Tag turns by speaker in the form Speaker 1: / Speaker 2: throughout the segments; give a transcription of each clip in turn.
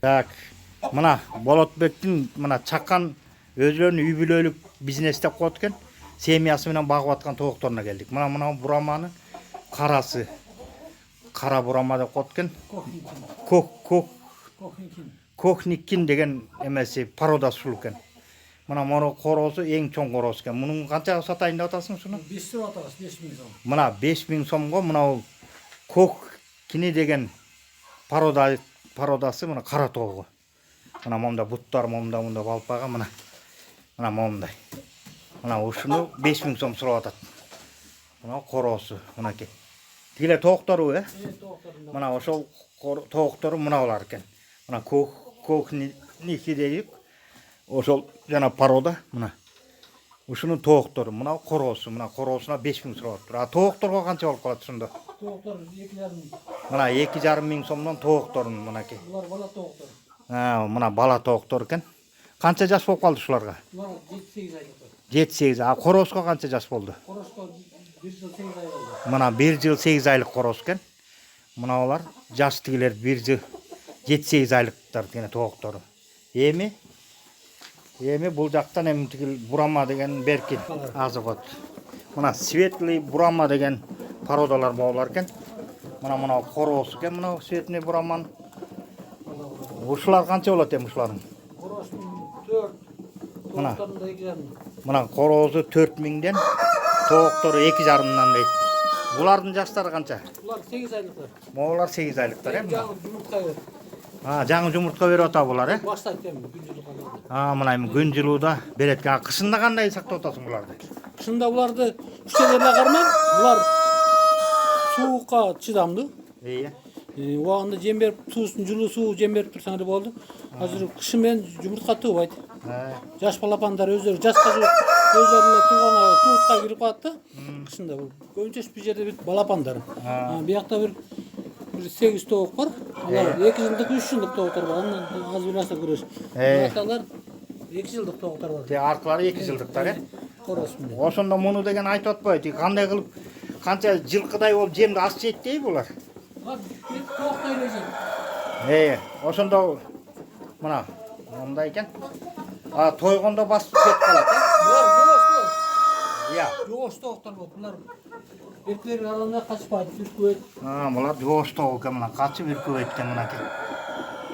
Speaker 1: Так, мына Болотбектин мына чакан өзлөрүнүн үй бүлөлүк бизнестеп коет экен. Семьясы менен багып аткан тоокторуна келдик. Мына бураманын карасы. Кара бурама деп коет экен. Кохникин деген эмеси породасы ушул экен. Мына короосу эң чоң короос экен. Мунун канчага сатайын деп атасың ушуну?
Speaker 2: 5 лira атабыз, 5000 сом.
Speaker 1: Мына 5000 сомго мына Кохкини деген породасы мына кара тоого. Мына момда буттар момда балпага мына момдай. Мына ушуну 5000 сом сурап атат. Мына короосу мынакей. Тигиле тооктору
Speaker 2: Тоокторунда.
Speaker 1: Мына ошол тооктору мына булар экен. Мына Кохники дейик. Ошол жана порода мына. Ушунун тооктору мына короосу. Мына короосуна 5000 сурап атыр. А тоокторго канча болуп калат ушундо?
Speaker 2: Тооктор 2,5.
Speaker 1: Мына 2,5 сомдон тоокторун мынакей.
Speaker 2: Булар бала тооктор.
Speaker 1: Мына бала тооктор экен. Канча жаш болуп калды ушуларга?
Speaker 2: Булар 7-8 айлык.
Speaker 1: 7-8. А корооско канча жаш болду?
Speaker 2: Короско 1 жыл 8 ай болду.
Speaker 1: Мына 1 жыл 8 айлык короос экен. Мына булар жаш тигилер 1 жыл 7-8 айлыктар деген тооктору. Эми бул жактан эми тигил бурама деген беркин азыр кот. Мына светлый бурама деген породалар болар экен. Мына короосу экен мына светлый бураманын. Ушулар канча болот эми ушулардын?
Speaker 2: Короштун 4.
Speaker 1: Мына.
Speaker 2: Тоокторунда 2,5.
Speaker 1: Мына короосу 4000ден, тооктору 2,5 дейт. Булардын жаштары канча?
Speaker 2: Булар 8 айлыктар.
Speaker 1: Могулар 8 айлыктар эми.
Speaker 2: Жаңы жумуртка берет.
Speaker 1: Жаңы жумуртка берип атат булар,
Speaker 2: Баштайт эми күнжүлүк кандай.
Speaker 1: Мына эми күн жылууда берет. Кышында кандай сактап атасың буларды?
Speaker 2: Кышында буларды үчтөгөрүнө кармайм. Булар суукка чыдамдуу. Убагында жем берип, суусун жылуу суу жем берип турсаң эле болду. Азыр кышы менен жумуртка туубайт. Жаш балапандар өздөрү жашка өздөрү эле тууган туутка кирип калат да. Кышында бул көбүнчө бул жерде балапандар. Биякта бир 8 тоок бар. Алар 2 жылдык, 3 жылдык тооктор бар. Андан аз бир нерсе көрөш. Алар 2 жылдык тооктор бар.
Speaker 1: Аркылары 2 жылдыктар,
Speaker 2: Корос менен.
Speaker 1: Ошондо муну деген айтып атпайбы? Кандай кылып канча жылкыдай болуп жемди аз жейт дейби булар?
Speaker 2: Тооктой эле жейт.
Speaker 1: Ошондо мына мындай экен. Тойгондо басып кетип калат,
Speaker 2: Булар жогош тооктор болот. Булар эркелер араларында качпайт, үркүбөйт.
Speaker 1: Булар жогош тоок экен, мына качып үркүбөйт экен мынакей.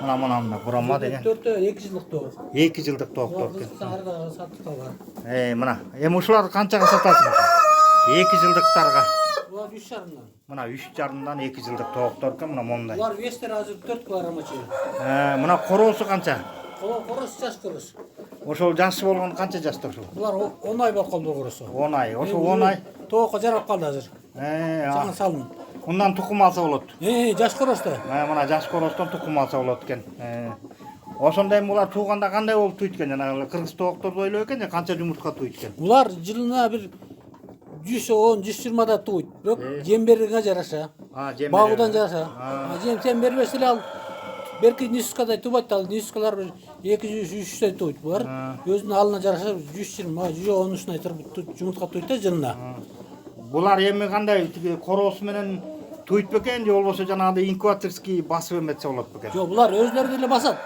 Speaker 1: Мына бурама деген
Speaker 2: 2 жылдык тоок.
Speaker 1: 2 жылдык тооктор экен.
Speaker 2: Сарда сатып калган.
Speaker 1: Мына эми ушуларды канчага сатасың? 2 жылдыктарга.
Speaker 2: Булар 3,5-дан.
Speaker 1: Мына 3,5-дан 2 жылдык тооктор экен, мына мондай.
Speaker 2: Булар вестер азыр 4 килограмма чейин.
Speaker 1: Мына короосу канча?
Speaker 2: Корос жаш корос.
Speaker 1: Ошол жашы болгон канча жашта ушул?
Speaker 2: Булар 10 ай болуп калды коросу.
Speaker 1: 10 ай. Ошол 10 ай.
Speaker 2: Тоокко жарап калды азыр. Жаңы салын.
Speaker 1: Мындан тукум алса болот.
Speaker 2: Жаш коросто.
Speaker 1: Мына жаш коростон тукум алса болот экен. Ошондой булар тууганда кандай болуп туйт экен? Жана кыргыз тоокторду ойлойт экен, канча жумуртка туйт экен?
Speaker 2: Булар жылына бир 110-120 да туйт. Бирок жем берүүгө жараша. Багуудан жараша. Жем сен бербесе эле ал берки нискадай тубайт, ал нискалар 200-300 туйт. Булар өзүнүн алына жараша 120-110 ушундай жумуртка туйт да жылына.
Speaker 1: Булар эми кандай короосу менен туйт бекен же болбосо жанагындай инкубаторский басып эметсе болот бекен?
Speaker 2: Жок, булар өзлөрү деле басат.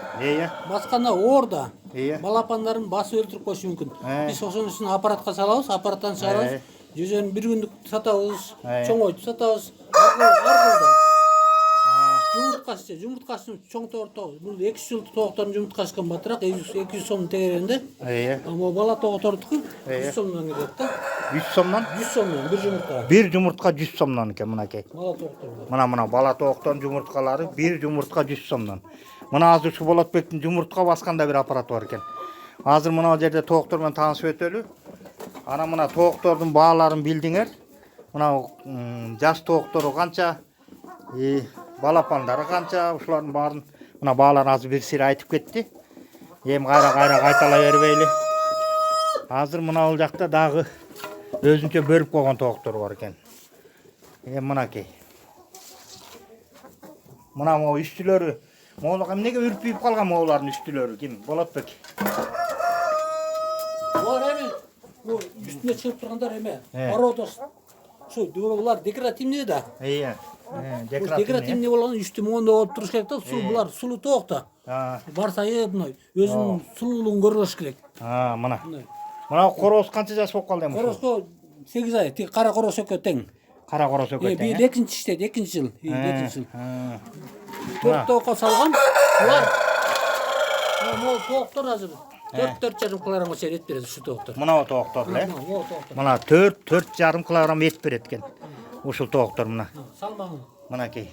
Speaker 2: Басканда оорда.
Speaker 1: Iya.
Speaker 2: Балапандарын басып өлтүрүп коюшу мүмкүн. Биз ошонун үстүнө аппаратка салабыз, аппараттан чыгарабыз. Жүзөн бир күндүк сатабыз, чоңойтуп сатабыз. Жумурткасы чоң тооктору. Бул 2 жылдык тооктордун жумурткасы кымбатыраак, 200 сомдун тегерегинде. Ама бала тооктордуку 100 сомдон келет да.
Speaker 1: 100 сомдон?
Speaker 2: 100 сомдон бир жумуртка.
Speaker 1: Бир жумуртка 100 сомдон экен мынакей.
Speaker 2: Бала тооктордун.
Speaker 1: Мына бала тооктордун жумурткалары бир жумуртка 100 сомдон. Мына азыр ушу Болотбектин жумуртка басканда бир аппараты бар экен. Азыр мына жерде тооктор менен таанышып өтөлү. Ана мына тооктордун бааларын билдиңер. Мына жаш тооктору канча, балапандары канча, ушулардын баарын мына бааларын азыр бир сире айтып кетти. Эми кайра кайталай бербейли. Азыр мына бул жакта дагы өзүнчө бөлүп койгон тооктор бар экен. Мынакей. Мына могу үстүлөрү, могулар эмнеге үрпүйүп калган могулардын үстүлөрү? Ким? Болотбек.
Speaker 2: Булар эми үстүнө чыгып тургандар эме? Породос. Şu bular dekoratивный да.
Speaker 1: Iya.
Speaker 2: Dekoratивный болгон үстү мондо болуп туруш керек да. Суу булар сулуу тоокта. Барсайып мына өзүнүн сулуулугун көргөзүш керек.
Speaker 1: Мына. Мына короз канча жаш болуп калды эми?
Speaker 2: Корозго 8 ай. Тик кара короз экөө тең.
Speaker 1: Кара короз экөө тең.
Speaker 2: Бир экинчи иштейт, экинчи жыл. Экинчи жыл. 4 тоокко салган. Булар могу тооктор азыр 4,5 килограммга чейин эт берет ушу тооктор.
Speaker 1: Мына тооктор эле. Мына 4,5 килограмм эт берет экен. Ушул тооктор мына.
Speaker 2: Салмагы.
Speaker 1: Мынакей.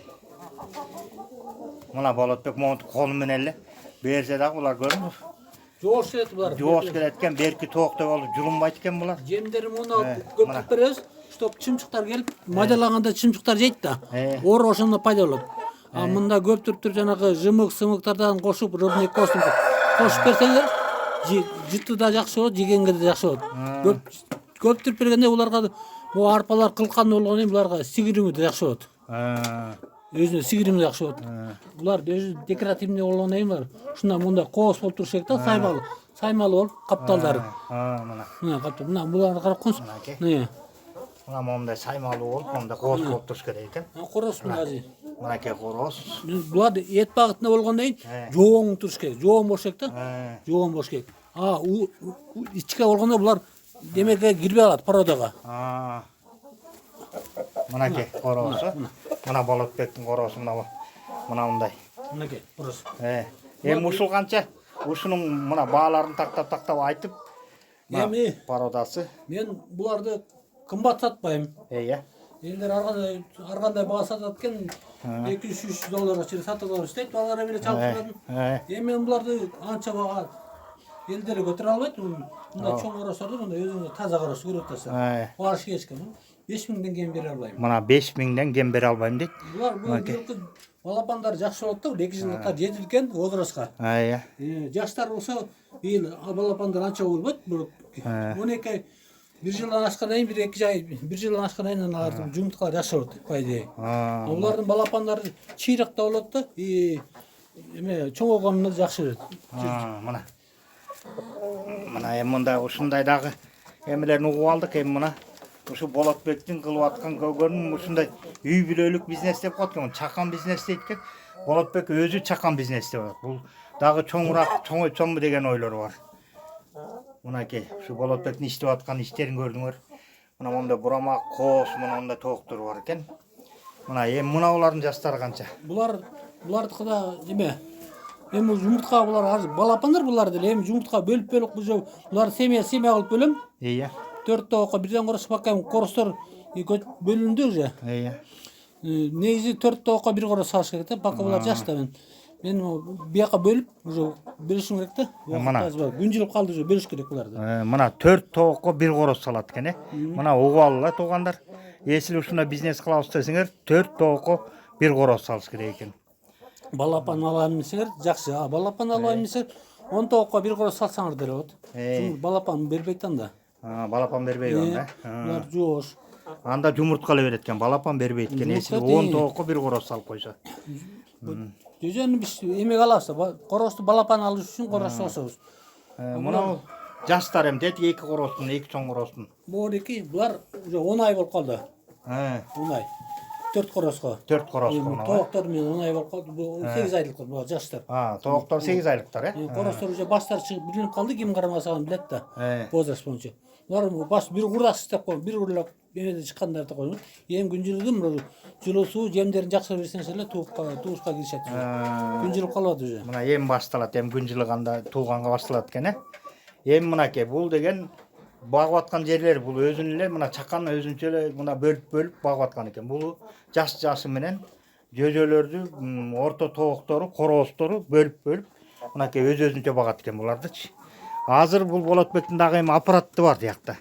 Speaker 1: Мына Болотбек монту колу менен эле берсе дагы булар көрүңүз.
Speaker 2: Жоош келет булар.
Speaker 1: Жоош келет экен, берки тооктой болуп жулунбайт экен булар.
Speaker 2: Жемдери муну көптүп беребиз. Чтоб чымчыктар келип, майдалаганда чымчыктар жейт да. Оор ошондо пайда болот. А мында көптүрүп жанагы жымык-сымыктардан кошуп, ровный костум кошуп берсеңер, жыты да жакшы болот, жегенге да жакшы болот. Көптүрүп бергенде буларга бу арпалар кылкан болгондон кийин буларга сигирими да жакшы болот. Өзүнө сигирим жакшы болот. Булар өзү декоративный болгондон кийин булар ушундай мындай кооз болуп туруш керек да, саймалуу. Саймалуу болуп капталдары. Мына каптал. Мына буларды карап коңуз.
Speaker 1: Мына мондай саймалуу болуп, мондай кооз болуп туруш керек экен.
Speaker 2: Короз мына азыр.
Speaker 1: Мынакей короз.
Speaker 2: Булар эт багытында болгондон кийин жоон туруш керек. Жоон болуш керек да. Жоон болуш керек. Ичке болгондо булар демекке кирбей калат породого.
Speaker 1: Мынакей корозу. Мына Болотбектин корозу мына мындай.
Speaker 2: Мынакей короз.
Speaker 1: Эми ушул канча? Ушунун мына бааларын тактап айтып.
Speaker 2: Эми
Speaker 1: породасы.
Speaker 2: мен буларды кымбат сатпайм. Элдер ар кандай баа сатат экен, $200-300 чейин сатып алып иштейт, балдар эмне чалып турат. Эми мен буларды анча бага элдер көтөрө албайт. Мындай чоң корозду мындай өзүңө таза короз көрөт атса. Бааш кечке 5000 теңгени бере албайм.
Speaker 1: Мына 5000 кем бере албайм дейт.
Speaker 2: Булар бул балапандар жакшы болот да, 2 жылдыкка жетилген возрастка. Жаштар болсо, балапандар анча болбойт. 12 1 жылдан ашкандан кийин 1 жылдан ашкандан кийин алардын жумурткалары жакшы болот, по идее. Булардын балапандары чыйрак да болот да, эме чоңойгонуна жакшы берет.
Speaker 1: Мына эми мындай ушундай дагы эмелерин угуп алдык. Эми мына ушу Болотбектин кылып аткан көйгөнүн ушундай үй бүлөлүк бизнес деп коет экен, чакан бизнес дейт экен. Болотбек өзү чакан бизнес деп атат. Бул дагы чоңураак чоңойтсомбу деген ойлору бар. Мынакей ушу Болотбектин иштеп аткан иштерин көрдүңөр. Мына мондай бурама кооз, мына мондай тооктор бар экен. Мына эми мына булардын жаштары канча?
Speaker 2: Булардыкы да эме. Эми жумуртка булар азыр балапандар булар деле эми жумуртка бөлүп булар семья кылып бөлөм. 4 тоокко бирден короз бакам короздор бөлүндү уже. Негизи 4 тоокко 1 короз салыш керек да, бака булар жаш да мен бияка бөлүп уже бөлүшүм керек да. Күн жылып калды уже бөлүш керек буларды.
Speaker 1: Мына 4 тоокко 1 короз салат экен, Мына угуп алгыла туугандар. Эсил ушундай бизнес кылабыз десеңер 4 тоокко 1 короз салыш керек экен.
Speaker 2: Балапан алайын десеңер жакшы. Балапан алайын десеңер 10 тоокко 1 короз салсаңар деле болот. Балапан бербейт анда.
Speaker 1: Балапан бербейт анда.
Speaker 2: Булар жоош.
Speaker 1: Анда жумуртка эле берет экен, балапан бербейт экен. Эсил 10 тоокко 1 короз салып койсо.
Speaker 2: Жөнү биз эмеге алабыз да, корозду балапан алыш үчүн короз кособуз.
Speaker 1: Мына жаштар эми дети 2 короздун, 2 чоң короздун.
Speaker 2: Булар уже 10 ай болуп калды. 10 ай. 4 корозго.
Speaker 1: 4 корозго.
Speaker 2: Тооктор менен 10 ай болуп калды. Бул 8 айлык булар жаштар.
Speaker 1: Тооктор 8 айлыктар,
Speaker 2: Короздор уже баштары чыгып билинип калды, ким карамасаган билет да. Возраст боюнча. Булар баш бир курдак иштеп коюп, бир урлап эмеде чыккандарды коюп. Эми күнжүлүгүм жылуу суу, жемдерин жакшы берсеңиз эле туушка киришет. Күн жылып калат уже.
Speaker 1: Мына эми башталат, эми күн жылыганда тууганга башталат экен, Эми мынакей бул деген багып аткан жерлер, бул өзүнүн эле мына чакан өзүнчө эле мына бөлүп багып аткан экен. Бул жашы менен жөжөлөрдү, орто тооктору, короздору бөлүп мынакей өзүнчө багат экен булардычы. Азыр бул Болотбектин дагы эми аппараты бар диякта.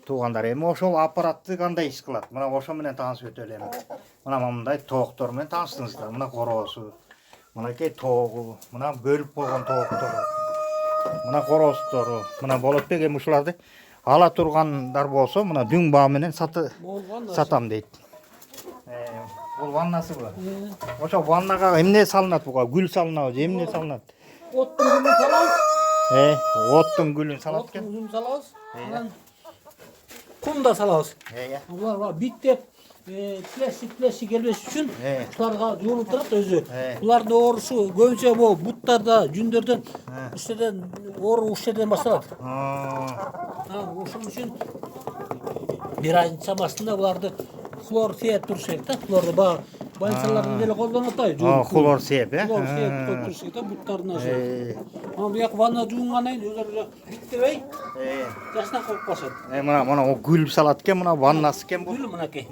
Speaker 1: Туугандар, эми ошол аппаратты кандай иш кылат? Мына ошо менен таанышып өтөлү эми. Мына мындай тооктор менен тааныштыңыздар. Мына корозу, мынакей тоогу, мына бөлүп койгон тооктору. Мына короздору, мына Болотбек эми ушуларды ала тургандар болсо, мына дүң баа менен сатам дейт. Бул ваннасыбы? Ошо ваннага эмне салынат буга? Гүл салынабы, эмне салынат?
Speaker 2: Оттун гүлүн салабыз.
Speaker 1: Оттун гүлүн салат экен.
Speaker 2: Оттун гүлүн салабыз. Анан kum da salabыз.
Speaker 1: Eye.
Speaker 2: Булар биттеп, плеши келбеш үчүн буларга жолуп турат өзү. Булардын оорушу көбүнчө бул буттарда, жүндөрдөн, уштерден оору уштерден башталат. Ошон үчүн бир айдын чамасында буларды хлор сээп туруш керек да. Хлорду больницаларда деле колдонот да.
Speaker 1: Хлор сээп,
Speaker 2: Хлор сээп коюп туруш керек да буттарына. Бияк ванна жуунгандан кийин өзү биттебей, жашынан коюп коюшат.
Speaker 1: Мына гүл салат экен, мына ваннасы экен бул.
Speaker 2: Гүл мынакей.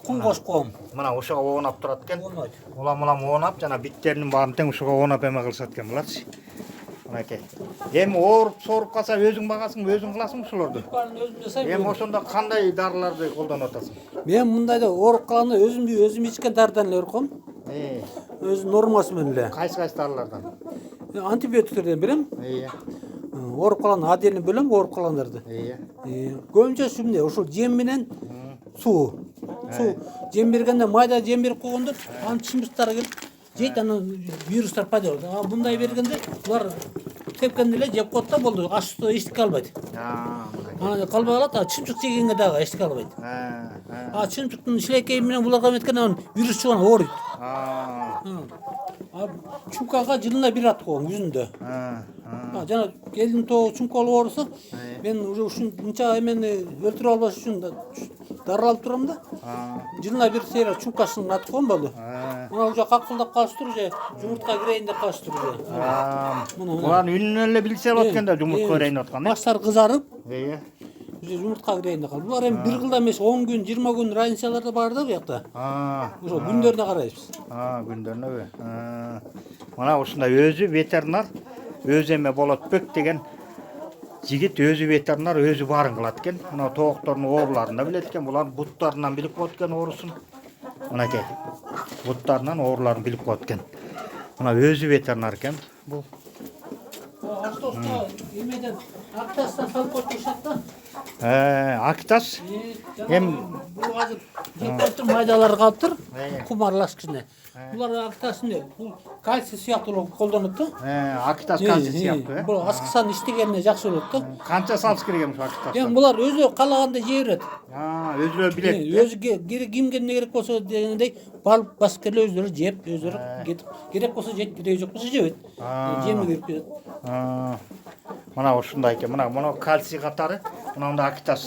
Speaker 2: Кум кошком.
Speaker 1: Мына ошого оонап турат экен.
Speaker 2: Оонойт.
Speaker 1: Улам оонап, жана биттеринин баарын тең ошого оонап эме кылышат экен буларчы. Мынакей. Эми ооруп сооруп калса өзүң багасың, өзүң кыласың ушуларды.
Speaker 2: Баарын өзүм жасайм.
Speaker 1: Эми ошондо кандай дарыларды колдонуп атасың?
Speaker 2: Мен мындайда ооруп калганда өзүм ичкен дарыдан эле ооруп калам. Өз нормасы менен эле.
Speaker 1: Кайсы дарылардан?
Speaker 2: Антибиотиктерден берем. Ооруп калганда отдельно бөлөм, ооруп калгандарды. Көбүнчө ушундай, ошол жем менен суу. Жем бергенде майда жем берип койгондо, анын чымчыктары келип жейт, анан вирустар пайда болот. Мындай бергенде булар тепкенде эле жеп коет да болду. Аш суу эчтеке албайт. Анан калбай калат, чымчык жегенге дагы эчтеке албайт. Чымчыктын шилекейи менен буларга эметкен анан вирус чыгып ооруйт. Чумкага жылына бир рат коем жүзүндө. Жана келдин тоого чумкалып ооруса, мен уже ушунча эмени өлтүрүп албаш үчүн дарылап турам да. Жылына бир сейре чумкасын атып коем болду. Мына уже какылдап калыштыр же, жумуртка кирейин деп калыштыр же.
Speaker 1: Булардын үнүнөн эле билсе болот экен да, жумуртка кирейин деп аткан.
Speaker 2: Баштары кызарып, уже жумуртка кирейин деп калды. Булар эми бир кылда эмес, 10 күн, 20 күн разницаларда бар да буякта. Ошо күндөрүнө карайбыз.
Speaker 1: Күндөрүнө. Мына ушундай өзү ветеринар, өзү эме Болотбек деген жигит өзү ветеринар, өзү баарын кылат экен. Мына тооктордун ооруларын да билет экен. Булар буттарынан билип коет экен оорусун. Мынакей. Буттарынан ооруларын билип коет экен. Мына өзү ветеринар экен. Бул
Speaker 2: Автобуста эмеден Актастан салып коюшат да.
Speaker 1: Актас.
Speaker 2: Бул азыр жеп майдалар калыптыр. Кум аралаш кичине. Булар Актасын бул кальций сыяктуу колдонот да.
Speaker 1: Актас кальций сыяктуу,
Speaker 2: Бул аскысан иштегенине жакшы болот да.
Speaker 1: Канча салыш керек эмес Актас?
Speaker 2: Эми булар өзү каалагандай жей берет.
Speaker 1: Өзүлөр билет.
Speaker 2: Өзү кимге эмне керек болсо дегендей барып басып келип өзүлөрү жеп, өзүлөрү кетип, керек болсо жейт, керек жок болсо жебейт. Жеми кирип кетет.
Speaker 1: Мына ушундай экен. Мына кальций катары, мында Актас.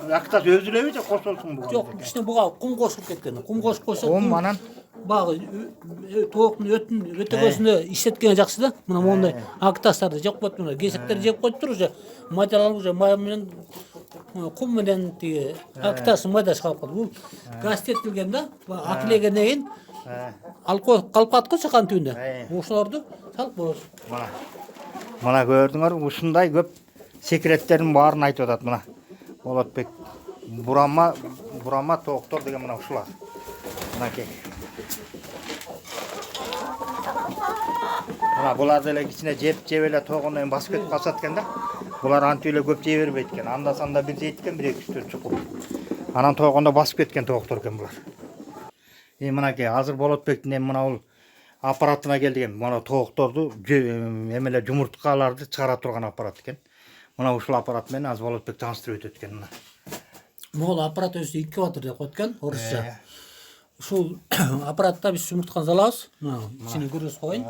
Speaker 1: Актас өзү элеби же кошулсун бул?
Speaker 2: Жок, ичине буга кум кошулуп кеткен. Кум кошуп койсо,
Speaker 1: кум анан
Speaker 2: багы тооктун өтөгөсүндө иштеткени жакшы да. Мына мондай Актастарды жеп коет, мына кесектерди жеп коюптур уже. Майдаланып уже май менен кум менен тиги Актастын майдасы калып калды. Бул гастетилген да. Акилегенден кийин алып калпаткычы кан түбүндө. Ошолорду салып коебуз.
Speaker 1: Мына көрдүңөр, ушундай көп секреттерин баарын айтып атат мына. Болотбек бурама тооктор деген мына ушулар. Мынакей. Мына буларды эле кичине жеп эле тоогондон кийин басып кетип калышат экен да. Булар антип эле көп жей бербейт экен. Анда санда бир жейт экен, 1-2-3 чукуп. Анан тоогондо басып кеткен тооктор экен булар. Мынакей, азыр Болотбектин эми мына бул аппаратына келди экен. Мына тоокторду эмеле жумурткаларды чыгара турган аппарат экен. Мына ушул аппарат менен азыр Болотбек таныстырып өтөт экен мына.
Speaker 2: Могул аппарат өзү инкубатор деп коет экен, орусча. Ушул аппаратта биз жумуртканы салабыз. Мына ичине көрүп коеюн.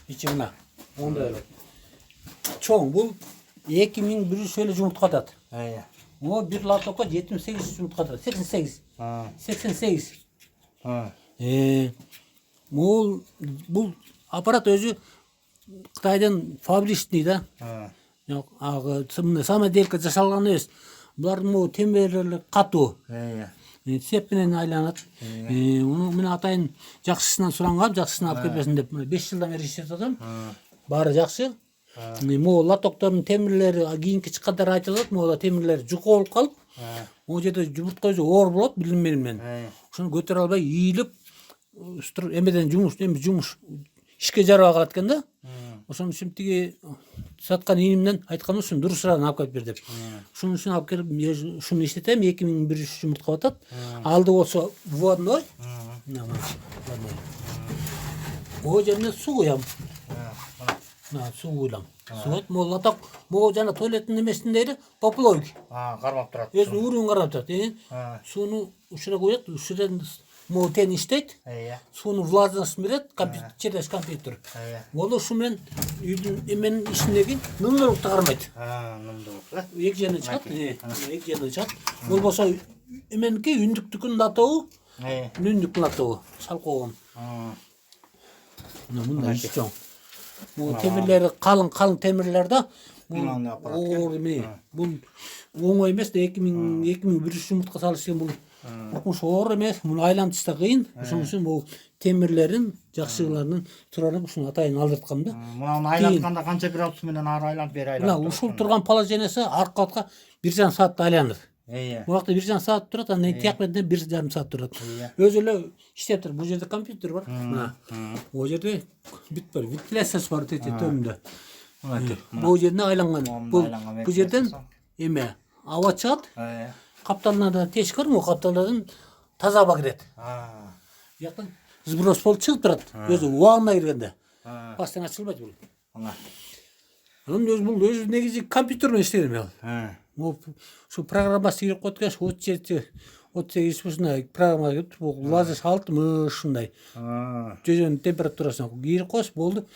Speaker 2: Ичи мына. Ондай эле. Чоң бул 2100 эле жумуртка атат. О, бир лотокко 78 жумуртка атат. 88. 88. Бул аппарат өзү Кытайдын фабричный да. Жок, самоделка жасалган эмес. Булардын темирлери катуу. Сеп менен айланат. Муну мен атайын жакшысынан сурангам, жакшысын алып келбесин деп 5 жылдан бери иштеп атам. Баары жакшы. Могу лотоктордун темирлери кийинки чыккандар айтылат, могу темирлери жука болуп калып, ол жерде жумуртка өзү оор болот билим менен. Ошону көтөрө албай ийилип, эмеден жумуш ишке жарабай калат экен да. Ошон үчүн тиги саткан ийимден айткан ушун дурусураан алып келип бер деп. Ушун үчүн алып келип, ушуну иштетем, 2100 жумуртка атат. Алды болсо вводной. О жерине суу куям. мына суу уйлам. Сует могу латак, могу жана туалеттин эмесиндейди поплойки.
Speaker 1: Кармап турат.
Speaker 2: Өзүнүн уруун карап турат. Сууну ушуга коет, ушудан могу тен иштейт. Сууну влажность берет, через компьютер. Ол ушу менен үйдүн эменин ичиндеги нымдуулукту кармайт.
Speaker 1: Нымдуулук.
Speaker 2: Эки жеринен чыгат. Эки жеринен чыгат. Болбосо эменики үндүктүкүн атабы, үндүктүн атабы салкоогон. Мындай иш чоң. Бул темирлери калың темирлер да. Бул бул оңой эмес да 2100 жумуртка салыш деген бул укмуш оор эмес. Муну айлантыш да кыйын. Ошон үчүн бул темирлерин жакшыларынын турарып ушуну атайын алдырткам да.
Speaker 1: Муну айлантканда канча градус менен ары айланып бери айланып.
Speaker 2: Мына ушул турган положениясы арка катка 1,5 саатта айланыр. Бул жакта 1,5 саат турат, анан тияк бетинде 1,5 саат турат. Өзү эле иштеп тур. Бул жерде компьютер бар. Мына. Бул жерде бүт бар. Вентиляциясы бар төмүндө. Бул жерде айланган. Бул жерден эме аба чыгат. Капталдарда тешик бар, могу капталдардан таза аба кирет. Жактан сброс болуп чыгып турат. Өзү убагында киргенде. Бастан ачылбайт бул. Анан өзү негизи компьютер менен иштеген эми. Şu programması girip koyduğunda şu 38 başına programa girip bu lazı saltmış şunday. Cüzün temperaturasına girip koyup oldu.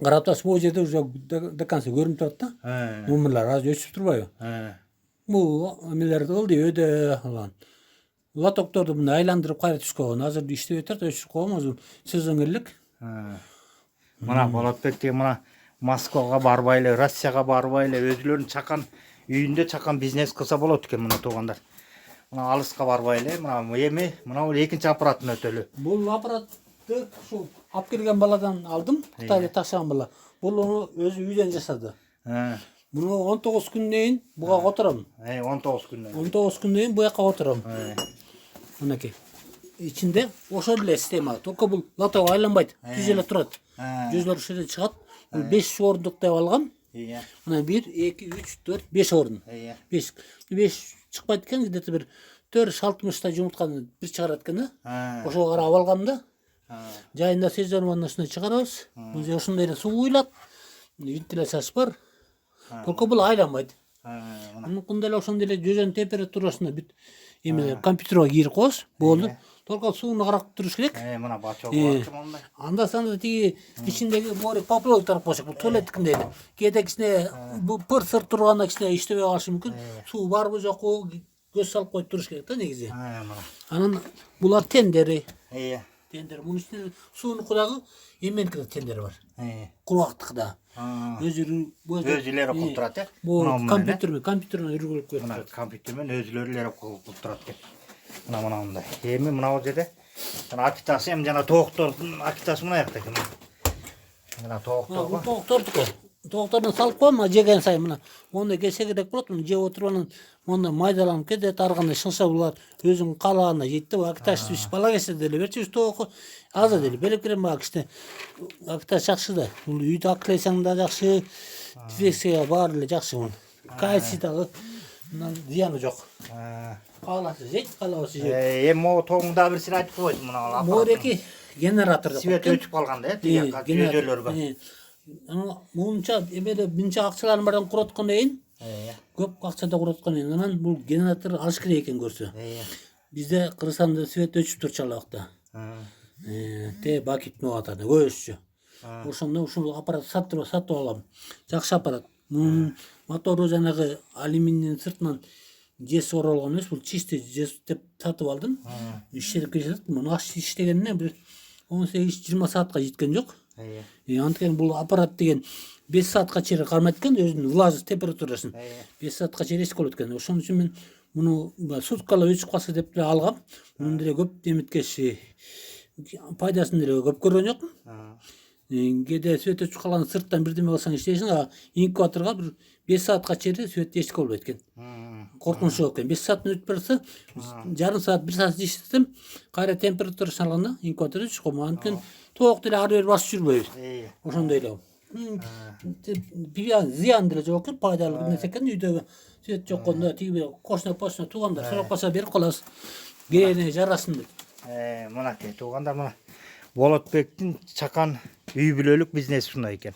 Speaker 2: Qaraptas bu жерде уже до конца көрүнүп турат да. Номерлер аз өчүп турбайбы? Бул эмелерди болду өдө алган. Лотокторду мына айландырып кайра түшкөн. Азыр иштеп жатат, өчүп койгон, азыр сезонгерлик.
Speaker 1: Мына Болотбек деген мына Москвага барбайлы, Россияга барбайлы, өзүлөрүнүн чакан үйүндө чакан бизнес кылса болот экен мына туугандар. Мына алыска барбайлы, мына эми, мына экинчи аппаратын өтөлү.
Speaker 2: Бул аппаратты ушул алып келген баладан алдым, Кытайда ташыган бала. Бул өзү үйдөн жасады. Буну 19 күндөн кийин буга котором.
Speaker 1: 19 күндөн.
Speaker 2: 19 күндөн кийин буяка котором. Мынакей. Ичинде ошол эле система. Только бул лото айланбайт, түз эле турат. Жүзлөр ушул жерден чыгат. Бул 5 ордук деп алгам. Мына 1, 2, 3, 4, 5 орун. 5 чыкпайт экен, где-то бир 4-60 жумуртканы бир чыгарат экен да. Ошого карап алгам да. Жайында сезон ваннасына чыгарабыз. Бул же ушундай эле суу уйлат. Вентиляциясы бар. Только бул айланбайт. Мункунда эле ошондой эле жүзөн температурасына бүт эме компьютерге кирип коебуз. Болду. Только сууну карап туруш керек.
Speaker 1: Мына бачок бар мондай.
Speaker 2: Анда санда тиги ичиндеги бори поплой тарап койсок, бул туалеттикиндей. Кээде кичине бул пыр-сыр турганда кичине иштебей калышы мүмкүн. Суу барбы жокпу көз салып коюп туруш керек да негизи. Анан булар тендери. Тендер. Мунун ичинде суунуку дагы эменики тендери бар. Кургактыкы да.
Speaker 1: Өзүлөрү кылып турат э.
Speaker 2: Бул компьютермен үргүлүп коюп турат.
Speaker 1: Компьютермен өзүлөрү кылып турат экен. Мына мындай. Эми мына жерде акитасы эми жана тооктордун акитасы мына жакта экен. Мына тооктор.
Speaker 2: Бул тооктордуку. Тооктордун салып коем, жеген сайын мына мондай келсе керек болот. Муну жеп отуруп анан мондай майдаланып кетет, ар кандай шылса булар өзүнүн каалагына жетти. Акитасы биш бала келсе деле берчүбүз тоокко. Азыр деле белек берем бага кичине. Акитасы жакшы да. Бул үйдө аклесаң да жакшы. Инфекцияга баары эле жакшы бул. Кальций дагы зыяны жок. Кааласа жейт, каалабаса жейт.
Speaker 1: Эми могу тоогунда бирсин айтып койду мына.
Speaker 2: Мореки генератор деп.
Speaker 1: Свет өчүп калганда э, тиги жөзөлөргө.
Speaker 2: Мунча эмеде мынча акчаларын бардан кураткандан кийин, көп акчада кураткандан кийин анан бул генератор алыш керек экен көрсө. Бизде Кыргызстанда свет өчүп турчу ал убакта. Те бакит ноатады, көзчү. Ошондо ушул аппарат сатып алам. Жакшы аппарат. Мотору жанагы алюминий сыртынан жес оролгон эмес, бул чистый жес деп сатып алдым. Иштеп кетет. Муну иштегенине бир 18-20 саатка жеткен жок. Анткен бул аппарат деген 5 саатка чейин кармайт экен өзүнүн влажность температурасын. 5 саатка чейин эске болот экен. Ошон үчүн мен муну суткалап өчүп калса деп деле алгам. Муну деле көп эметкеш пайдасын деле көп көргөн жокмун. Кээде свет өчүп калган сырттан бирдеме кылсаң иштейсиң, инкубаторго бир 5 саатка чейин свет эчке болбойт экен. Коркунуч жок экен. 5 сааттан өтүп барса, жарым саат, 1 саат иштесем, кайра температурасын алганда инкубатор өчүп койм. Анткени тоок деле ары бери басып жүрбөйбүз. Ошондой эле. Зыян деле жок экен, пайдалуу нерсе экен. Үйдө свет жоккондо тиги кошуна туугандар сурап калса берип калабыз. Кээне жарасын деп.
Speaker 1: Мынакей туугандар мына Bolotbek'tin çakan üy bülölük biznesi şuna eken.